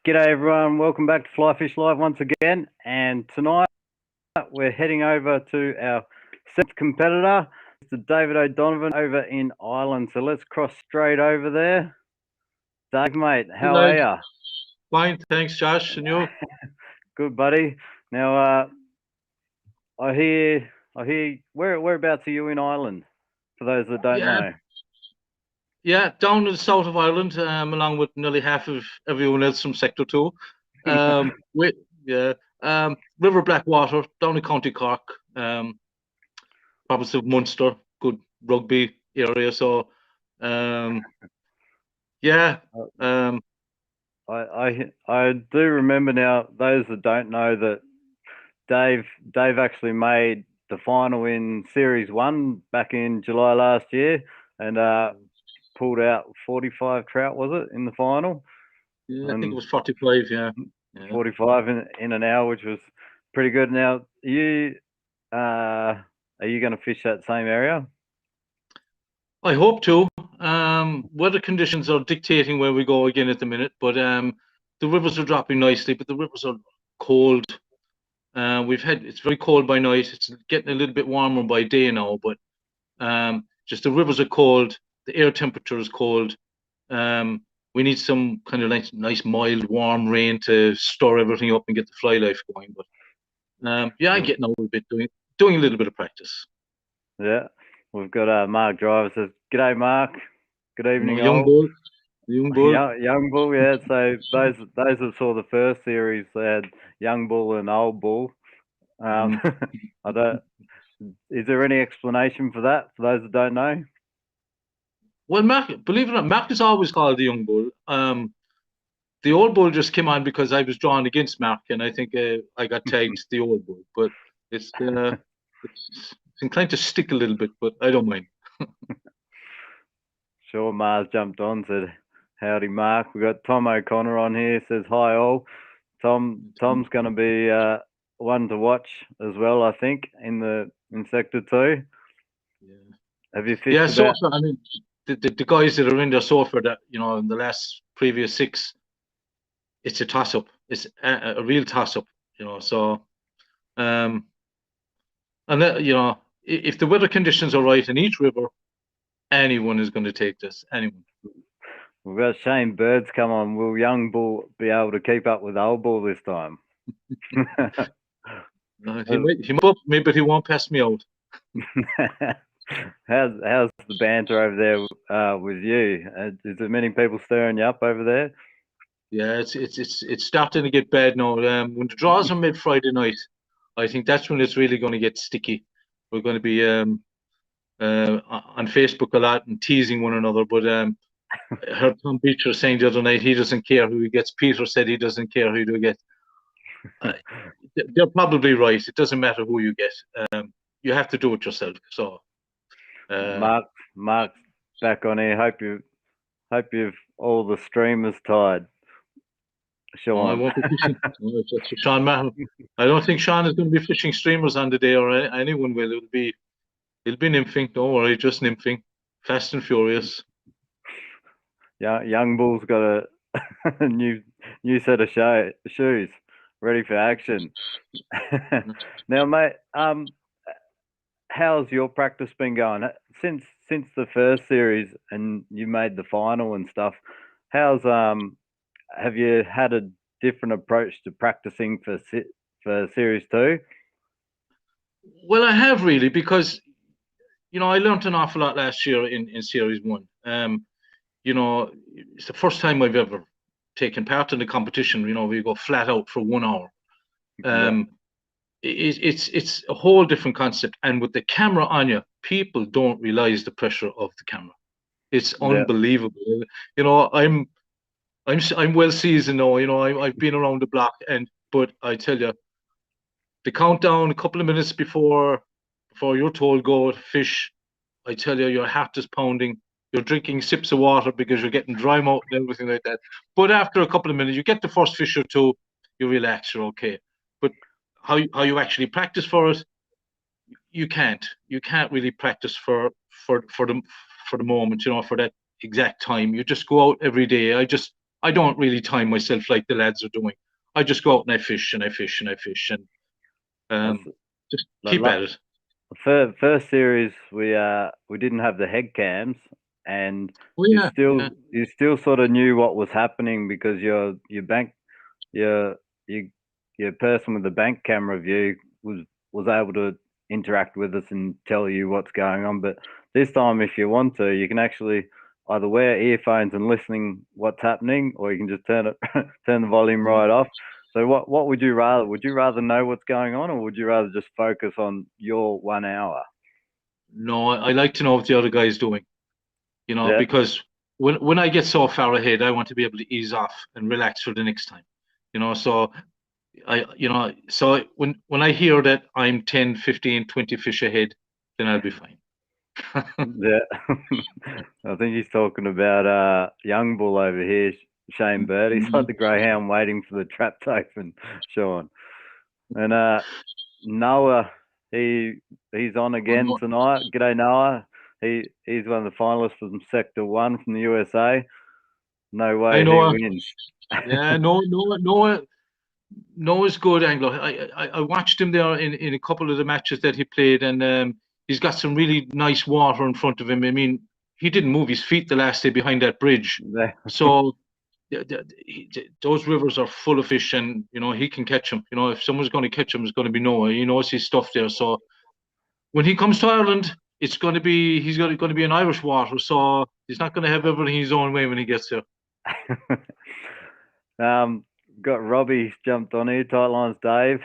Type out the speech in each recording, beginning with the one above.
G'day everyone, welcome back to Fly Fish Live once again. And tonight we're heading over to our seventh competitor, Mr. David O'Donovan over in Ireland. So let's cross straight over there. Dave, mate, how are Like, you? fine, thanks, Josh. And you? Good, buddy. Now, I hear, whereabouts are you in Ireland? For those that don't Yeah, know. yeah, down in the south of Ireland, along with nearly half of everyone else from Sector 2. We, yeah, River Blackwater, down in County Cork, province of Munster, good rugby area. So, um, yeah, um, I do remember now. Those that don't know that Dave actually made the final in Series One back in July last year, and pulled out 45 trout. Was it in the final? yeah, I think it And was 45. Yeah, yeah. 45 in an hour, which was pretty good. Now, are you going to fish that same area? I hope to. Weather conditions are dictating where we go again at the minute, but the rivers are dropping nicely, but the rivers are cold. It's very cold by night. It's getting a little bit warmer by day now, but just the rivers are cold. The air temperature is cold. We need some kind of nice, mild, warm rain to store everything up and get the fly life going. But yeah, I get now a bit doing a little bit of practice. Yeah, we've got Mark Driver says, "G'day, Mark. Good You know, evening, young all." bull, young bull. Young Bull, yeah. So those that saw the first series, they had Young Bull and Old Bull. Mm. I don't. Is there any explanation for that for those that don't know? Well, Mark, believe it or not, Mark is always called the young bull. The old bull just came on because I was drawn against Mark, and I think I got tagged the old bull. But it's uh, it's inclined to stick a little bit, but I don't mind. Sure, Mars jumped on, said, "Howdy, Mark." We got Tom O'Connor on here. Says, "Hi, all." Tom's going to be one to watch as well, I think, in Sector Two. Yeah, Have you yeah. fished So about? far, I mean, the guys that are in there so far, that in the last previous six, it's a toss up. It's a real toss up. So um, and that, if the weather conditions are right in each river, anyone is going to take this. Anyone. We've got Shane Birds come on. Will Young Bull be able to keep up with Old Bull this time? He might up me, but he won't pass me out. how's the banter over there with you? Is there many people stirring you up over there? Yeah, it's starting to get bad now. When the draws are made Friday night, I think that's when it's really going to get sticky. We're going to be on Facebook a lot and teasing one another. But I heard Tom Beecher saying the other night he doesn't care who he gets. Peter said he doesn't care who he gets. Uh, they're probably right. It doesn't matter who you get. You have to do it yourself. So uh, Mark's back on here. Hope you've all the streamers tied, I Sean. won't be fishing. That's for Sean Mahon. I don't think Sean is going to be fishing streamers on the day, or anyone will. It'll be nymphing. Don't worry, just nymphing. Fast and furious. Young Bull's got a new set of shoes, ready for action. Now, mate, how's your practice been going since the first series and you made the final and stuff? How's have you had a different approach to practicing for series two? Well, I have really, because I learned an awful lot last year in Series One. It's the first time I've ever taken part in the competition. Where you go flat out for 1 hour. Yeah, Um, it's a whole different concept, and with the camera on you, people don't realize the pressure of the camera. It's yeah, unbelievable. I'm well seasoned now. I've been around the block, but I tell you, the countdown a couple of minutes before you're told go fish, I tell you, your heart is pounding. You're drinking sips of water because you're getting dry mouth and everything like that. But after a couple of minutes, you get the first fish or two, you relax, you're okay. But how you actually practice for it, you can't. You can't really practice for the moment, for that exact time. You just go out every day. I don't really time myself like the lads are doing. I just go out and I fish and I fish and I fish and That's, just like, keep at it. first series we didn't have the head cams, and Oh you yeah, still yeah. you still sort of knew what was happening because your bank your your your person with the bank camera view was able to interact with us and tell you what's going on. But this time, if you want to, you can actually either wear earphones and listening what's happening, or you can just turn the volume right off. So what would you rather? Would you rather know what's going on, or would you rather just focus on your 1 hour? No, I like to know what the other guy's doing, Yeah. because when I get so far ahead, I want to be able to ease off and relax for the next time. So when I hear that I'm 10, 15, 20 fish ahead, then I'll be fine. Yeah. I think he's talking about young bull over here, Shane Bird. He's like the greyhound waiting for the trap to open, Sean. And Noah, he's on Oh, again no. tonight. G'day, Noah. He's one of the finalists from Sector 1 from the USA. No I way he know. wins. Yeah, Noah's good angler. I watched him there in a couple of the matches that he played, and he's got some really nice water in front of him. I mean, he didn't move his feet the last day behind that bridge, so those rivers are full of fish, and he can catch them. If someone's going to catch him, it's going to be Noah. He knows his stuff there. So when he comes to Ireland, he's going to be in Irish water, so he's not going to have everything his own way when he gets there. Got Robbie jumped on here. Tight lines, Dave.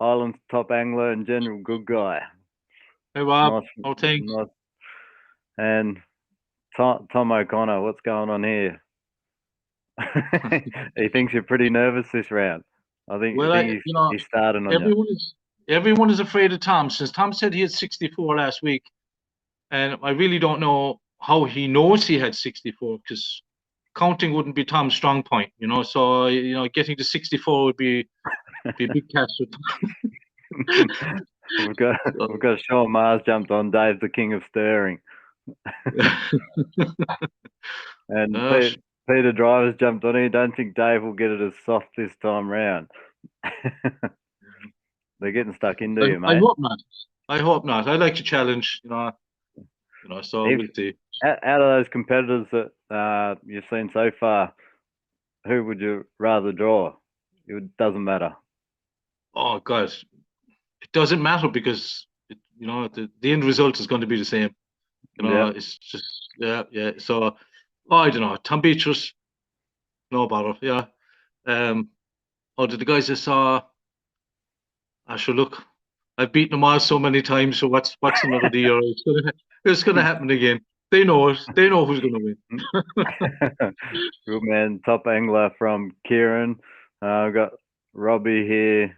Ireland's top angler and general good guy. Hey Rob, Nice, how things? nice. And Tom O'Connor, what's going on here? He thinks you're pretty nervous this round. I Well, think he's starting on you. everyone is afraid of Tom, since Tom said he had 64 last week, and I really don't know how he knows he had 64, because counting wouldn't be Tom's strong point. So getting to 64 would be a big task for Tom. we've got Sean Mars jumped on. Dave, the king of stirring, and Peter Drivers jumped on here. Don't think Dave will get it as soft this time round. They're getting stuck into you, mate. I hope not. I hope not. I like to challenge. So we'll see. Out of those competitors that you've seen so far, who would you rather draw? It doesn't matter. Oh God, it doesn't matter, because the end result is going to be the same. It's just yeah. So I don't know. Tom Beatrice, no bother. Yeah. Did the guys I saw? I should look. I've beaten them all so many times. So what's another year? It's gonna happen again. They know it. They know who's gonna win. Good man. Top angler from Kieran. I've got Robbie here.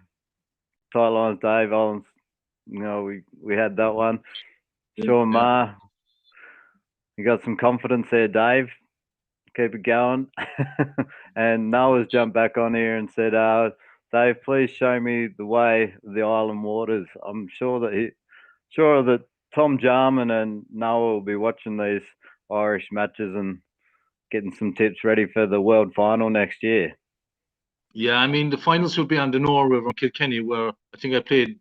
Tight lines, Dave Owens. We had that one. Sean Ma. You got some confidence there, Dave. Keep it going. And Noah's jumped back on here and said, Dave, please show me the way of the island waters. I'm sure that Tom Jarman and Noah will be watching these Irish matches and getting some tips ready for the world final next year. Yeah, I mean, the finals will be on the Nore River in Kilkenny, where I think I played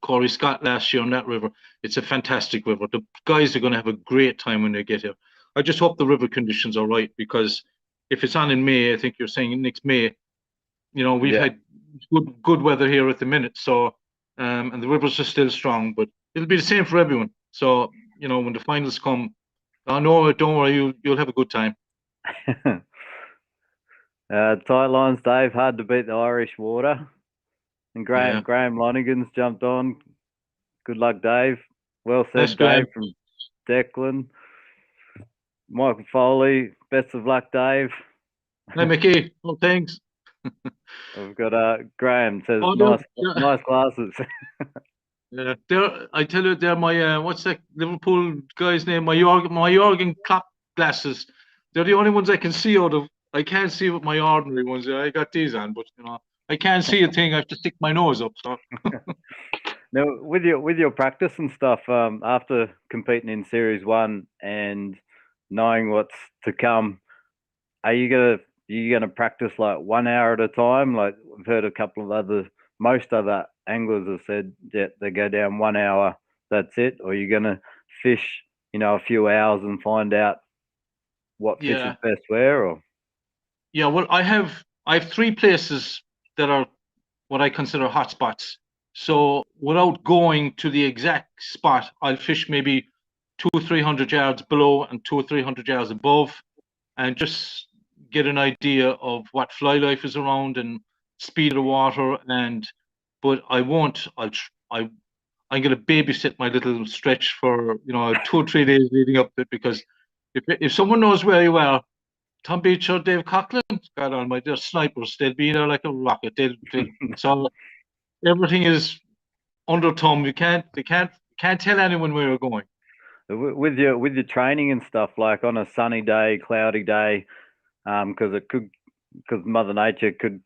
Corey Scott last year on that river. It's a fantastic river. The guys are going to have a great time when they get here. I just hope the river conditions are right, because if it's on in May, I think you're saying next May, we've had good weather here at the minute. So, and the rivers are still strong, but it'll be the same for everyone. So, when the finals come, no, don't worry, you'll have a good time. Tight lines, Dave. Hard to beat the Irish water. And Graham Lonigan's jumped on. Good luck, Dave. Well said, Dave, Graham. from Declan. Michael Foley, best of luck, Dave. Hey, Mickey. Oh, thanks. We've got Graham says nice glasses. Yeah, I tell you, they're my what's that Liverpool guy's name? My Jurgen Klopp glasses. They're the only ones I can see out of. I can't see with my ordinary ones. I got these on, but I can't see a thing. I have to stick my nose up. So. Now, with your practice and stuff, after competing in Series 1 and knowing what's to come, are you you going to practice like 1 hour at a time? Like we've heard a couple of most other anglers have said that they go down 1 hour, that's it. Or you're going to fish, a few hours and find out what fish is Yeah. best where? Or Yeah, well, I have 3 places that are what I consider hotspots. So without going to the exact spot, I'll fish maybe 200-300 yards below and 200-300 yards above, and just get an idea of what fly life is around and speed of the water. But I won't. I'm going to babysit my little stretch for 2 or 3 days leading up to it, because if someone knows where you are, Tom Beach or Dave Coughlin, God almighty, they're snipers. They'll be there like a rocket. So everything is under Tom. They can't tell anyone where you're going. with your training and stuff, like on a sunny day, cloudy day, because Mother Nature could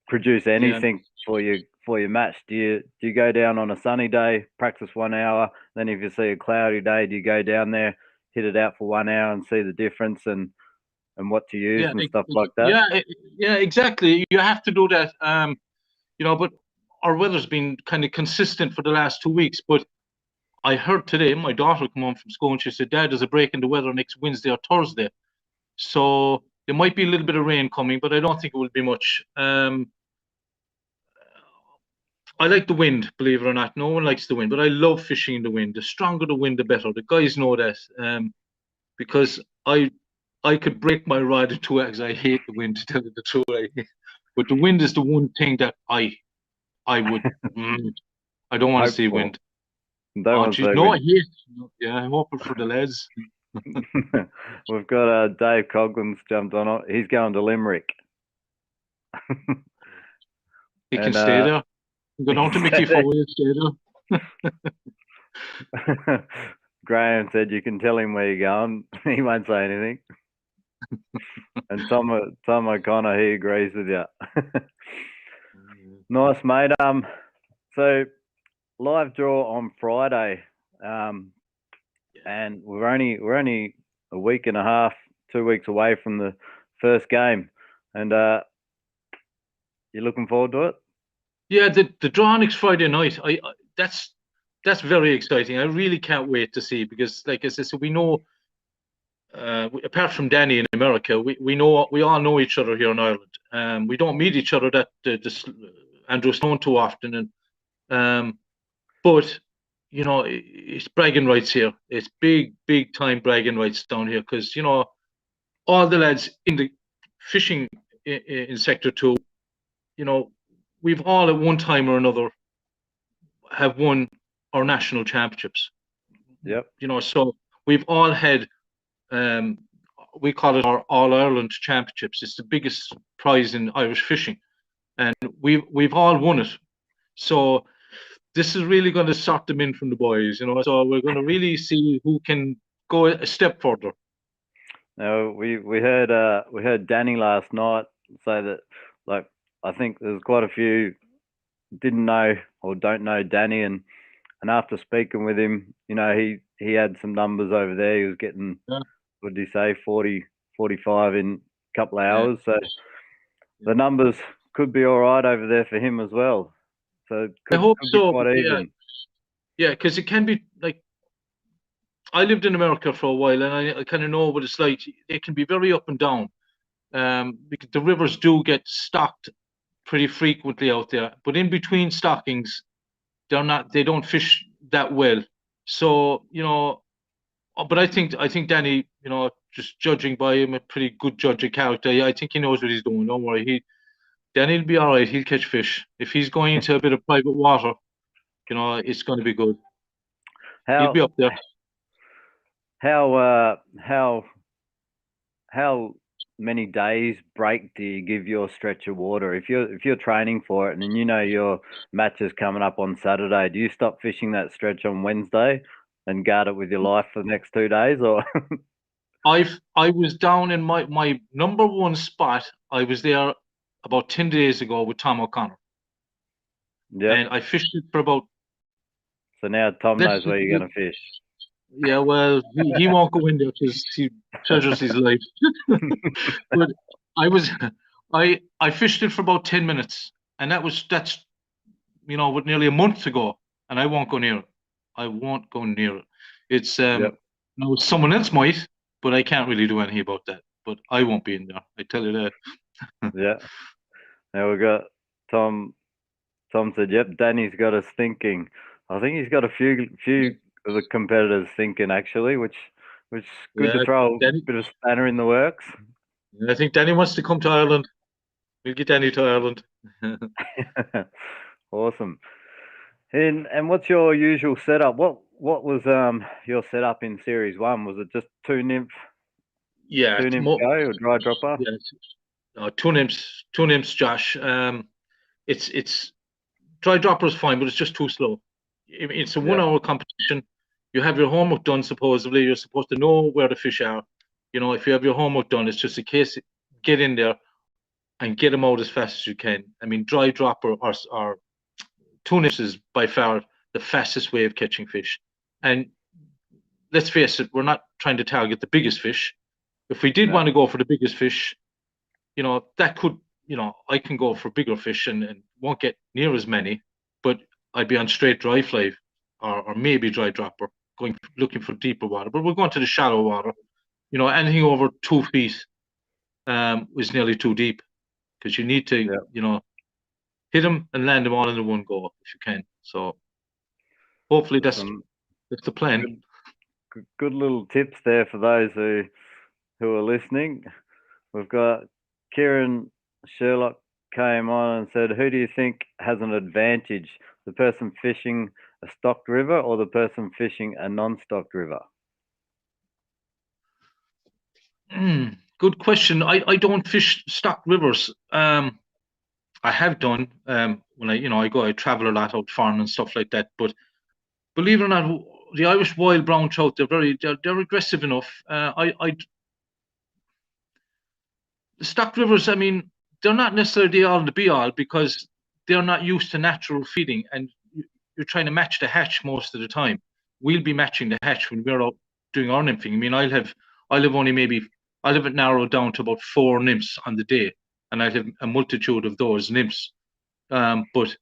produce anything for your match. Do you go down on a sunny day, practice 1 hour, then if you see a cloudy day, do you go down there, hit it out for 1 hour and see the difference and what to use and stuff like that? Yeah, exactly. You have to do that. But our weather's been kind of consistent for the last 2 weeks. But I heard today my daughter come home from school and she said, "Dad, there's a break in the weather next Wednesday or Thursday." So there might be a little bit of rain coming, but I don't think it will be much. I like the wind, believe it or not. No one likes the wind, but I love fishing in the wind. The stronger the wind, the better. The guys know that, because I could break my rod in 2 eggs. I hate the wind, to tell you the truth. But the wind is the one thing that I would. I don't want to see wind. Oh, geez, no, I hate it. Yeah, I'm hoping for the lads. We've got Dave Coughlin's jumped on it. He's going to Limerick. He can stay there. Go down to Mickey Foley and stay there. Graham said you can tell him where you're going. He won't say anything. And Tom O'Connor, he agrees with you. Nice, mate. So live draw on Friday, and we're only a week and a half, 2 weeks away from the first game, and you looking forward to it? Yeah, the draw next Friday night. That's very exciting. I really can't wait to see, because, like I said, we know, apart from Danny in America, we all know each other here in Ireland. We don't meet each other Andrew Stone too often, and but it's bragging rights here. It's big time bragging rights down here, because all the lads in the fishing in Sector 2, we've all at one time or another have won our national championships. Yep. So we've all had, we call it our All Ireland Championships. It's the biggest prize in Irish fishing, and we've all won it. So this is really going to sort them in from the boys, So we're going to really see who can go a step further. Now we heard Danny last night say that, like, I think there's quite a few didn't know or don't know Danny, and after speaking with him, he had some numbers over there. He was getting, what did he say, 40, 45 in a couple of hours. So the numbers could be all right over there for him as well. So I hope so. Quite even. Yeah, because it can be like, I lived in America for a while, and I kind of know what it's like. It can be very up and down, because the rivers do get stocked pretty frequently out there. But in between stockings, they don't fish that well. So but I think Danny, just judging by him, a pretty good judge of character. I think he knows what he's doing. Don't worry, Danny'll be all right. He'll catch fish. If he's going into a bit of private water, it's going to be good. He'll be up there. How many days break do you give your stretch of water if you're training for it, and then your match is coming up on Saturday? Do you stop fishing that stretch on Wednesday and guard it with your life for the next 2 days, or? I was down in my number one spot. I was there about 10 days ago with Tom O'Connor. Yeah. And I fished it for about. So now Tom knows where you're going to fish. Yeah, well, he won't go in there because he treasures his life. But I was I fished it for about 10 minutes, and that's with nearly a month ago, and I won't go near it. I won't go near it. It's Yep. no, someone else might, but I can't really do anything about that. But I won't be in there. I tell you that. Yeah. Now we got Tom. Tom said, "Yep, Danny's got us thinking." I think he's got a few of the competitors thinking actually, which is good to Yeah, throw a Danny. bit of spanner in the works. I think Danny wants to come to Ireland. We'll get Danny to Ireland. Awesome. And what's your usual setup? What was your setup in Series One? Was it just Yeah, two it's nymph go or dry dropper? yeah, two nymphs, Josh. It's dry dropper is fine, but it's just too slow. It's a Yeah, 1 hour competition. You have your homework done, supposedly. You're supposed to know where the fish are. If you have your homework done, it's just a case get in there and get them out as fast as you can. I mean, dry dropper or two nymphs is by far the fastest way of catching fish. And let's face it, we're not trying to target the biggest fish. If we did no, want to go for the biggest fish, that could, I can go for bigger fish and won't get near as many, but I'd be on straight dry fly or maybe dry dropper, looking for deeper water. But we're going to the shallow water. Anything over 2 feet is nearly too deep because you need to, yeah. hit them and land them all in the one go if you can. So hopefully Some that's the plan. good little tips there for those who are listening. We've got Kieran Sherlock came on and said, "Who do you think has an advantage? The person fishing a stocked river or the person fishing a non-stocked river?" Good question. I don't fish stock rivers. I have done when I travel a lot out foreign and stuff like that. But believe it or not, the Irish wild brown trout they're aggressive enough. The stock rivers, I mean, they're not necessarily the all the be all because they're not used to natural feeding, and you're trying to match the hatch most of the time. We'll be matching the hatch when we're out doing our nymphing. I mean, I'll have it narrowed down to about 4 nymphs on the day, and I'll have a multitude of those nymphs. But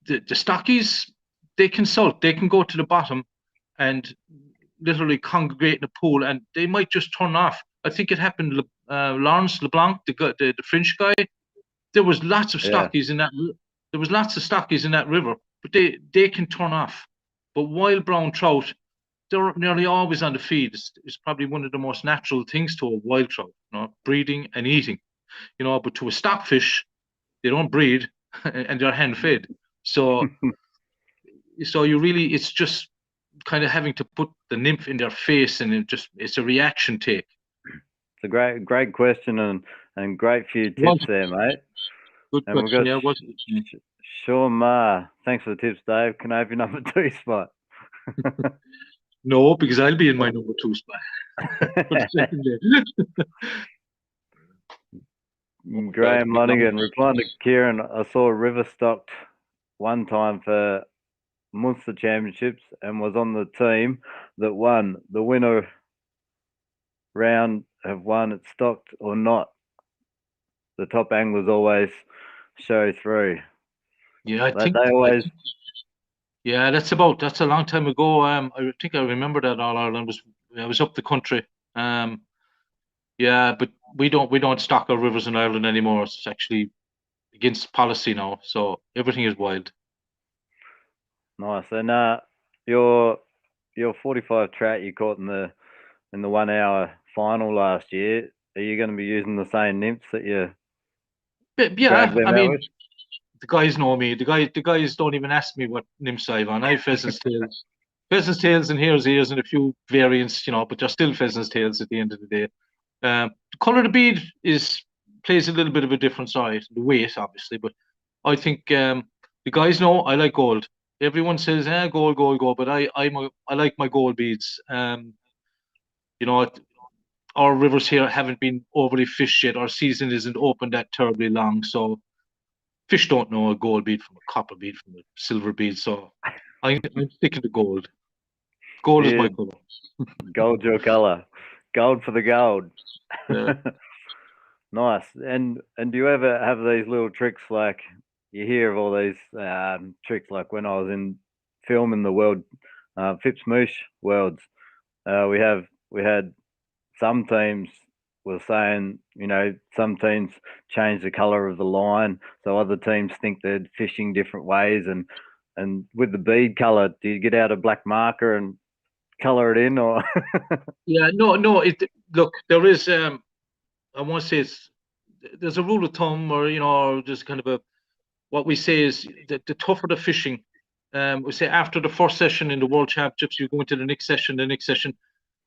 the stockies, they consult, they can go to the bottom and literally congregate in a pool, and they might just turn off. I think it happened. Lawrence LeBlanc, the French guy, there was lots of Yeah, stockies in that. There was lots of stockies in that river, but they can turn off. But wild brown trout, they're nearly always on the feed. It's probably one of the most natural things to a wild trout, breeding and eating. But to a stockfish, they don't breed and they're hand fed. So it's just kind of having to put the nymph in their face, and it's a reaction take. it's a great question and great few Was tips there, mate. good And we've question. got Yeah, was Sean Ma. Thanks for the tips, Dave. Can I have your number 2 spot? no, because I'll be in my number 2 spot for the second day. Graham Lonigan replying to Kieran, I saw River stocked one time for Munster Championships and was on the team that won. The winner round have won it stocked or not. The top anglers always show through. Yeah, They always. Yeah, that's a long time ago. I think I remember that All Ireland was up the country. Yeah, but we don't stock our rivers in Ireland anymore. It's actually against policy now, so everything is wild. Nice. And your 45 trout you caught in the 1 hour final last year, are you going to be using the same nymphs that you But grabbed yeah, them I out mean, with? the guys know me. The guys don't even ask me what nymphs I've on. I have pheasant's tails, and hare's ears, and a few variants, but they're still pheasant's tails at the end of the day. The color of the bead plays a little bit of a different side, the weight obviously, but I think the guys know I like gold. Everyone says, gold, gold, gold, but I like my gold beads. You know, our rivers here haven't been overly fished yet. Our season isn't open that terribly long, so fish don't know a gold bead from a copper bead from a silver bead. So I'm sticking to gold. Gold is my Yeah, color. gold's your color. Gold for the gold. Yeah. Nice. And do you ever have these little tricks like you hear of all these tricks like when I was in filming the world Phipps Moosh Worlds, we had some teams were saying, some teams change the color of the line, so other teams think they're fishing different ways. And with the bead color, do you get out a black marker and color it in, or? Yeah, no. Look, there is. I want to say there's a rule of thumb, or or just kind of what we say is that the tougher the fishing, we say after the first session in the World Championships, you go into the next session.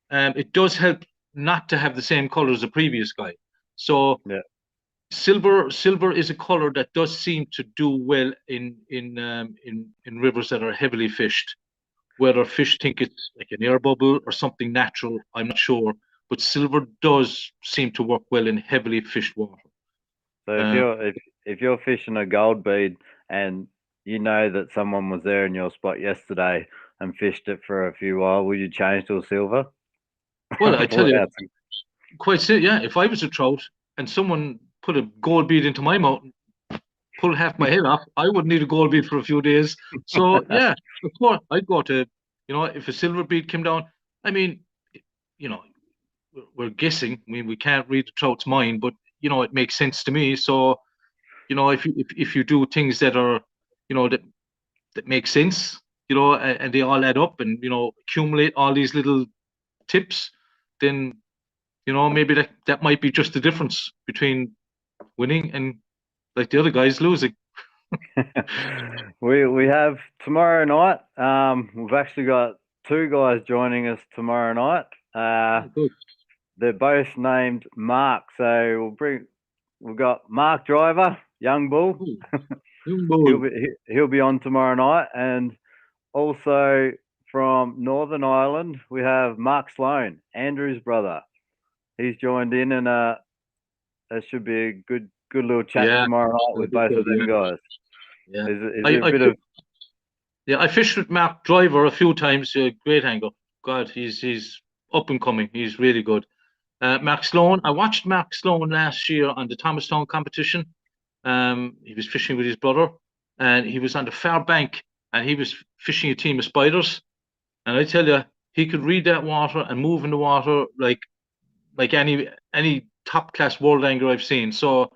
It does help not to have the same color as the previous guy. So Yeah. silver is a color that does seem to do well in rivers that are heavily fished. Whether fish think it's like an air bubble or something natural, I'm not sure. But silver does seem to work well in heavily fished water. So if you're fishing a gold bead and you know that someone was there in your spot yesterday and fished it for a few while, will you change to a silver? Well, I Pull tell it you, out. yeah. If I was a trout and someone put a gold bead into my mouth, pull half my head off, I wouldn't need a gold bead for a few days. So yeah, of course, I'd go to, if a silver bead came down. I mean, you know, we're guessing. I mean, we can't read the trout's mind, but it makes sense to me. So, if you do things that are, that make sense, and they all add up, and accumulate all these little tips, then maybe that might be just the difference between winning and like the other guys losing. We have tomorrow night. We've actually got two guys joining us tomorrow night. Good. They're both named Mark, so we've got Mark Driver, Young Bull. Young Bull. He'll be on tomorrow night, and also from Northern Ireland we have Mark Sloan, Andrew's brother. He's joined in, and that should be a good little chat tomorrow night with both of them guys. Yeah, I fished with Mark Driver a few times. Great angler. God, he's up and coming. He's really good. Mark Sloan. I watched Mark Sloan last year on the Thomastown competition. He was fishing with his brother, and he was on the far bank, and he was fishing a team of spiders. And I tell you, he could read that water and move in the water like any top class world angler I've seen. So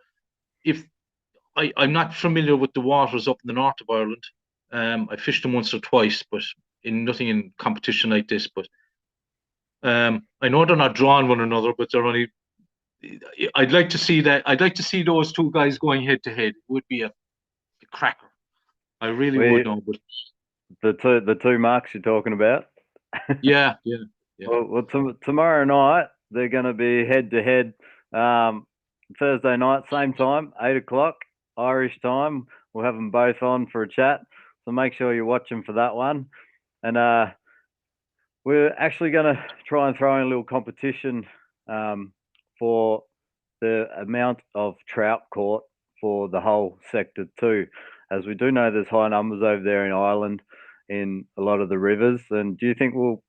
if I'm not familiar with the waters up in the north of Ireland. I fished them once or twice, but nothing in competition like this. But I know they're not drawing one another, but they're only. I'd like to see that. I'd like to see those two guys going head to head. It would be a cracker. I really would know. But the two marks you're talking about. Yeah. Well, tomorrow night they're going to be head to head. Thursday night, same time, 8:00 Irish time. We'll have them both on for a chat, so make sure you're watching for that one. And we're actually going to try and throw in a little competition for the amount of trout caught for the whole sector too, as we do know there's high numbers over there in Ireland in a lot of the rivers. And do you think we'll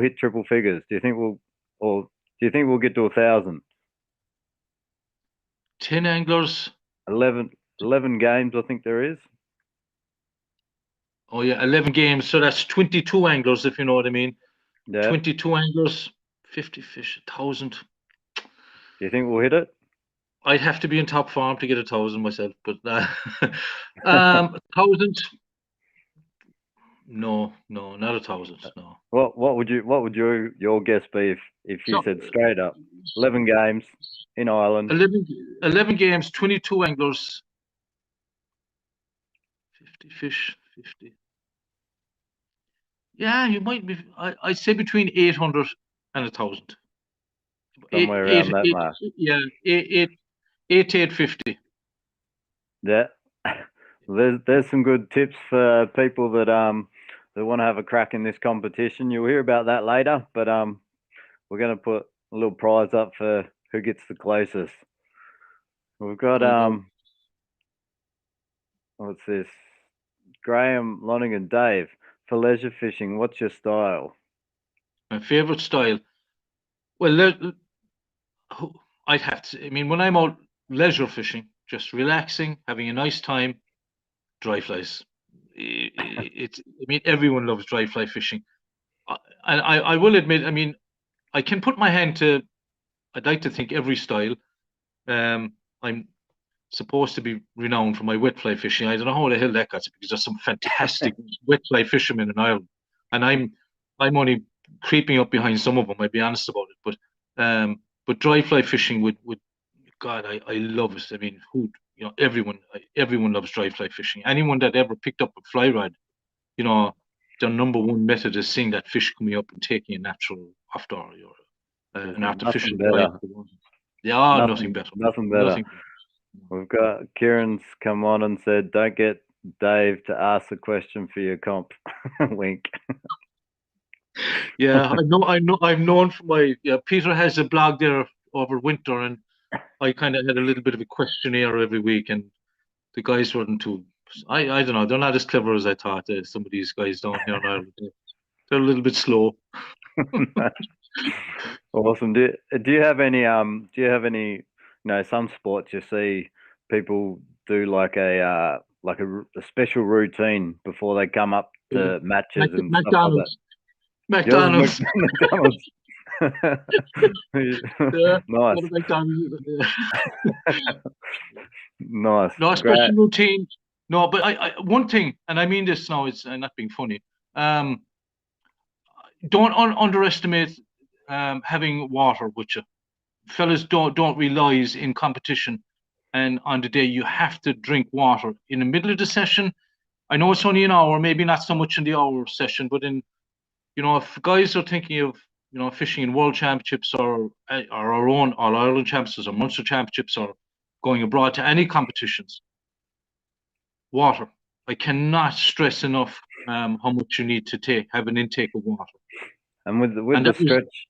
hit triple figures? Do you think we'll get to 1,000? 10 anglers. 11 games, I think there is. Oh yeah, 11 games. So that's 22 anglers, if you know what I mean. Yeah. 22 anglers, 50 fish, 1,000. Do you think we'll hit it? I'd have to be in top form to get 1,000 myself, but 1,000. No, not 1,000. No. What would your guess be if you said straight up 11 games in Ireland? 11 games, 22 anglers, 50 fish, 50. Yeah, you might be. I'd say between 800 and 1,000. Somewhere around that mark. Yeah, 850. Yeah. There's some good tips for people that want to have a crack in this competition. You'll hear about that later, but we're going to put a little prize up for who gets the closest. We've got what's this? Graham Lonergan. Dave, for leisure fishing, what's your style? My favorite style. Well, I'd have to. I mean, when I'm out leisure fishing, just relaxing, having a nice time, dry flies. It's. I mean, everyone loves dry fly fishing. And I will admit. I mean, I can put my hand to. I'd like to think every style. I'm supposed to be renowned for my wet fly fishing. I don't know how the hell that got, because there's some fantastic wet fly fishermen in Ireland, and I'm only creeping up behind some of them. I'd be honest about it, but dry fly fishing would God, I love it. I mean, everyone loves dry fly fishing. Anyone that ever picked up a fly rod, you know, their number one method is seeing that fish coming up and taking a natural after or an artificial fly. Yeah, nothing better. Nothing better. We've got Kieran's come on and said, "Don't get Dave to ask a question for your comp." Wink. Yeah, I'm known for my. Yeah, Peter has a blog there over winter, and I kind of had a little bit of a questionnaire every week, and the guys weren't too. I don't know. They're not as clever as I thought. Some of these guys down here in Ireland, they're a little bit slow. Awesome. Do you have any some sports you see people do like a special routine before they come up to matches and McDonald's. Stuff like that? McDonald's. Yeah, nice. Nice. No special routine. No, but I one thing, and I mean this now, it's not being funny. Don't underestimate having water with you. Fellas, don't realize in competition and on the day you have to drink water. In the middle of the session, I know it's only an hour, maybe not so much in the hour session, but if guys are thinking of, fishing in world championships or our own All-Ireland championships or Munster championships or going abroad to any competitions, water. I cannot stress enough how much you need to have an intake of water. And with the stretch,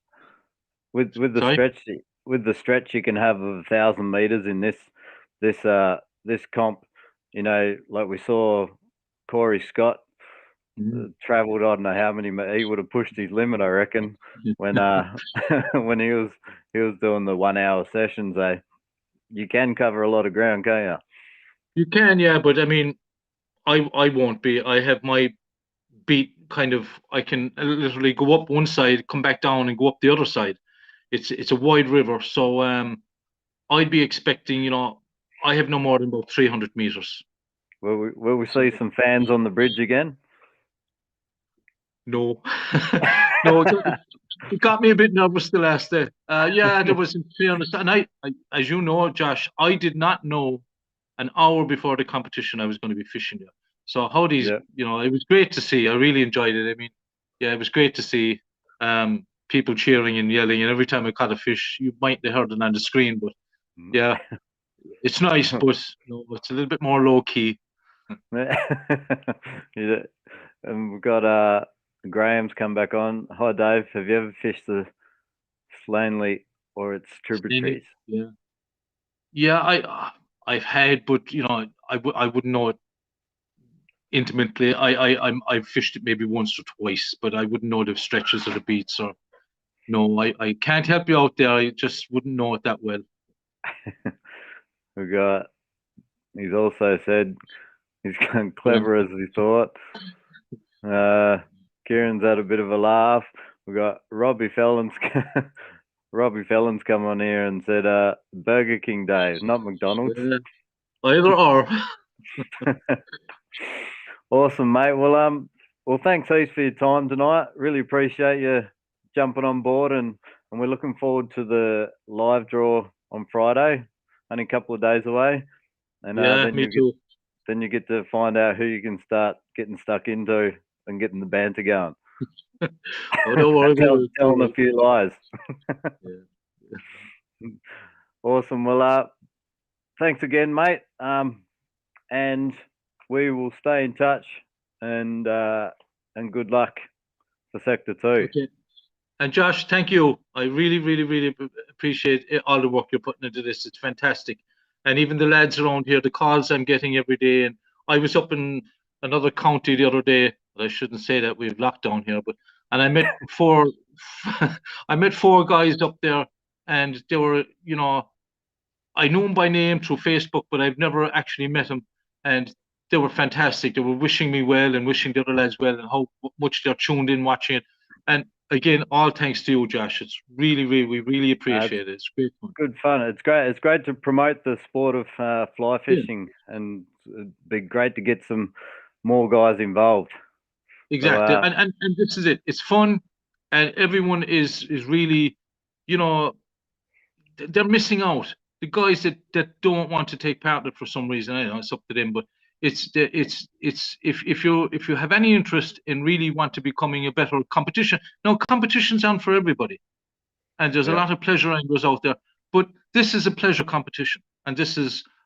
with the stretch you can have of 1,000 meters in this comp, like we saw Corey Scott traveled, I don't know how many, he would have pushed his limit, I reckon, when when he was doing the 1 hour sessions. You can cover a lot of ground, can't you? You can, yeah, but I mean, I won't be. I have my beat kind of. I can literally go up one side, come back down, and go up the other side. It's a wide river, so I'd be expecting. I have no more than about 300 meters. Will we see some fans on the bridge again? No, no. It got me a bit nervous the last day. Yeah, there was, in fairness, and I, as you know, Josh, I did not know an hour before the competition I was going to be fishing there. So how these, it was great to see. I really enjoyed it. I mean, yeah, it was great to see people cheering and yelling. And every time I caught a fish, you might have heard it on the screen, but yeah, it's nice, but it's a little bit more low key. Yeah. And we've got Graham's come back on. Hi, Dave. Have you ever fished the Slaney or its tributaries? Yeah, I've had, but I wouldn't know it intimately. I've fished it maybe once or twice, but I wouldn't know the stretches or the beats. Or no, I can't help you out there. I just wouldn't know it that well. He's also said he's clever as he thought. Kieran's had a bit of a laugh. We got Robbie Fellon's come on here and said Burger King Dave, not McDonald's. Either or. Awesome, mate. Well, thanks heaps for your time tonight. Really appreciate you jumping on board, and we're looking forward to the live draw on Friday, only a couple of days away. And then me too. Then you get to find out who you can start getting stuck into and getting the banter going. Don't worry. Tell them a few lies. Awesome. Well, thanks again, mate. And we will stay in touch. And good luck for Sector 2. Okay. And Josh, thank you. I really, really, really appreciate all the work you're putting into this. It's fantastic. And even the lads around here, the calls I'm getting every day. And I was up in another county the other day. I shouldn't say that, we have lockdown here, and I met four guys up there, and they were, I know them by name through Facebook, but I've never actually met them, and they were fantastic. They were wishing me well and wishing the other lads well, and how much they're tuned in watching it. And again, all thanks to you, Josh. It's really, we really appreciate it. It's great fun. Good fun. It's great. It's great to promote the sport of fly fishing, and it'd be great to get some more guys involved. Exactly, So, and this is it. It's fun, and everyone is really, they're missing out. The guys that don't want to take part in it for some reason, I don't know, it's up to them. But it's if you have any interest in really want to becoming a better competition. Now competitions aren't for everybody, and there's a lot of pleasure anglers out there. But this is a pleasure competition, and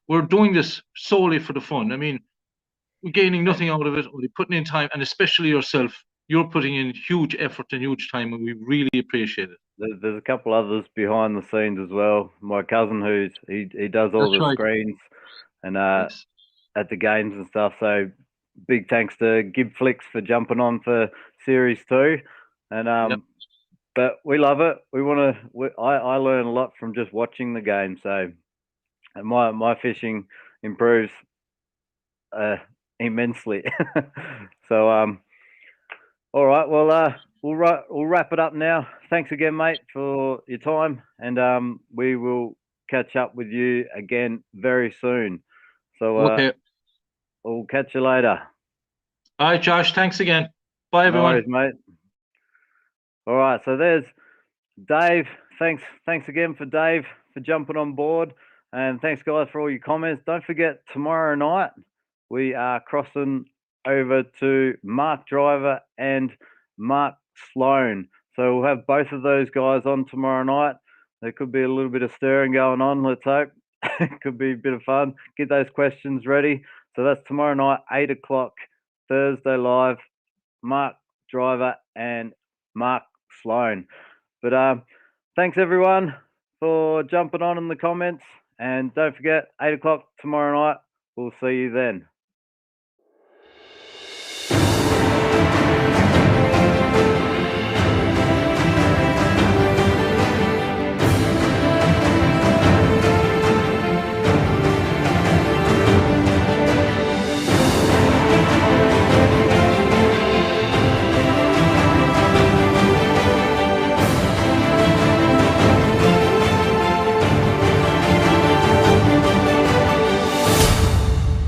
we're doing this solely for the fun. I mean, we're gaining nothing out of it, only putting in time, and especially yourself. You're putting in huge effort and huge time, and we really appreciate it. There's a couple others behind the scenes as well. My cousin, he does all the screens and Yes. at the games and stuff. So big thanks to Gibflix for jumping on for Series 2. And but we love it. I learn a lot from just watching the game. So and my fishing improves immensely. So all right, well we'll wrap it up now. Thanks again, mate, for your time, and we will catch up with you again very soon. So okay, we'll catch you later. All right, Josh. Thanks again. Bye, everyone. No worries, mate. All right, so there's Dave. Thanks again for Dave for jumping on board, and thanks guys for all your comments. Don't forget, tomorrow night we are crossing over to Mark Driver and Mark Sloan. So we'll have both of those guys on tomorrow night. There could be a little bit of stirring going on, let's hope. It could be a bit of fun. Get those questions ready. So that's tomorrow night, 8 o'clock, Thursday live, Mark Driver and Mark Sloan. But thanks everyone for jumping on in the comments. And don't forget, 8 o'clock tomorrow night. We'll see you then.